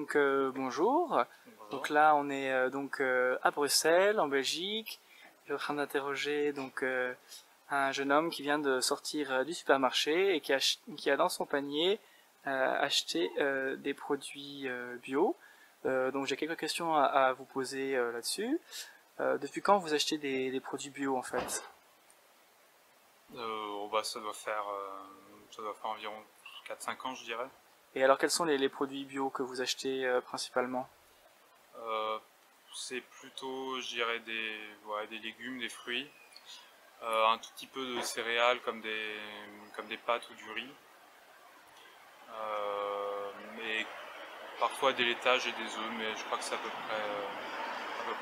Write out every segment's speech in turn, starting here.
Donc bonjour. Bonjour. Donc là on est à Bruxelles, en Belgique. Je suis en train d'interroger un jeune homme qui vient de sortir du supermarché et qui a dans son panier acheté des produits bio. Donc j'ai quelques questions à vous poser là-dessus. Depuis quand vous achetez des produits bio en fait? Ça doit faire environ 4-5 ans, je dirais. Et alors quels sont les produits bio que vous achetez principalement? Euh, c'est plutôt, je dirais, des légumes, des fruits, un tout petit peu de céréales comme des pâtes ou du riz, et parfois des laitages et des œufs, mais je crois que c'est à peu près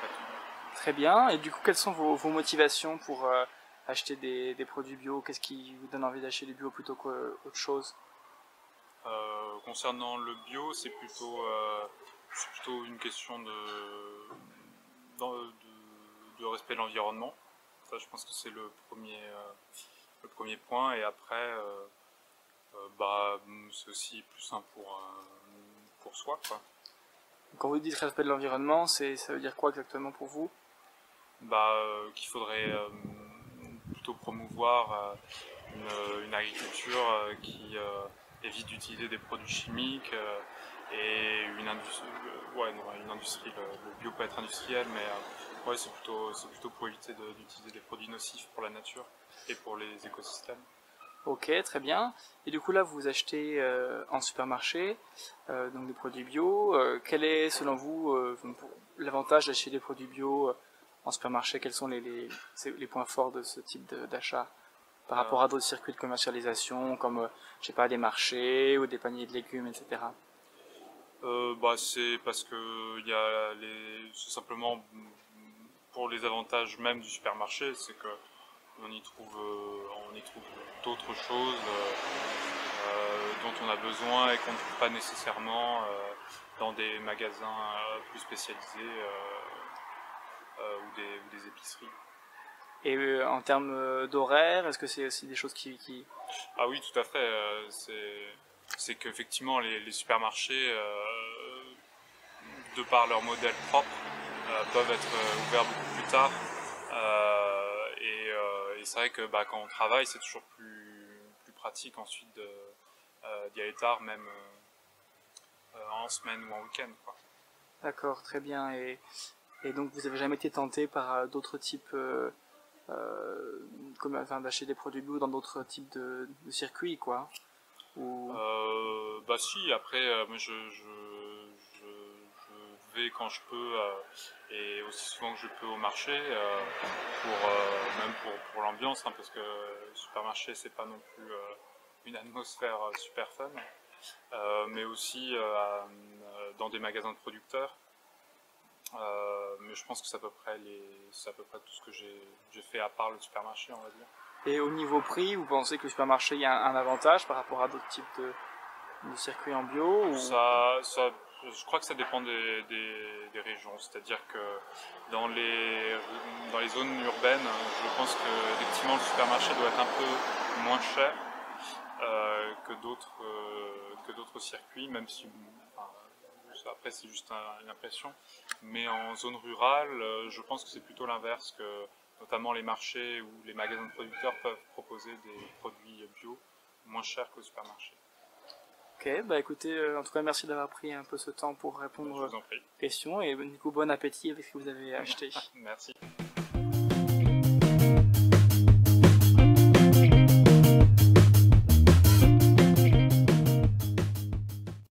tout. Très bien. Et du coup, quelles sont vos motivations pour acheter des produits bio? Qu'est-ce qui vous donne envie d'acheter du bio plutôt qu'autre chose? Concernant le bio, c'est plutôt une question de respect de l'environnement. Ça, je pense que c'est le premier point. Et après, c'est aussi plus simple pour soi, quoi. Quand vous dites respect de l'environnement, ça veut dire quoi exactement pour vous? Qu'il faudrait plutôt promouvoir une agriculture qui évite d'utiliser des produits chimiques et une industrie. Une industrie, le bio peut être industriel, mais ouais, c'est plutôt pour éviter d'utiliser des produits nocifs pour la nature et pour les écosystèmes. Ok, très bien. Et du coup là, vous achetez en supermarché donc des produits bio. Quel est selon vous l'avantage d'acheter des produits bio en supermarché? Quels sont les points forts de ce type d'achat par rapport à Euh, d'autres circuits de commercialisation comme je sais pas, des marchés ou des paniers de légumes, etc. c'est parce que c'est simplement pour les avantages même du supermarché, c'est que on y trouve d'autres choses dont on a besoin et qu'on ne trouve pas nécessairement dans des magasins plus spécialisés ou des épiceries. Et en termes d'horaire, est-ce que c'est aussi des choses qui... Ah oui, tout à fait. C'est qu'effectivement les supermarchés, de par leur modèle propre, peuvent être ouverts beaucoup plus tard. Et c'est vrai que quand on travaille, c'est toujours plus pratique ensuite d'y aller tard, même en semaine ou en week-end, quoi. D'accord, très bien. Et donc vous avez jamais été tenté par d'autres types, enfin, d'acheter des produits bio dans d'autres types de circuits, quoi? Ou... Si, après, moi je vais quand je peux et aussi souvent que je peux au marché pour l'ambiance, hein, parce que le supermarché c'est pas non plus une atmosphère super fun, mais aussi dans des magasins de producteurs. Mais je pense que c'est à peu près tout ce que j'ai fait à part le supermarché, on va dire. Et au niveau prix, vous pensez que le supermarché y a un avantage par rapport à d'autres types de circuits en bio ou... Je crois que ça dépend des régions. C'est-à-dire que dans les zones urbaines, je pense que effectivement le supermarché doit être un peu moins cher que d'autres circuits, même si enfin, après c'est juste une impression. Mais en zone rurale, je pense que c'est plutôt l'inverse, que notamment les marchés ou les magasins de producteurs peuvent proposer des produits bio moins chers qu'au supermarché. Ok, bah écoutez, en tout cas merci d'avoir pris un peu ce temps pour Je répondre vous en prie. aux questions et du coup bon appétit avec ce que vous avez acheté. Merci.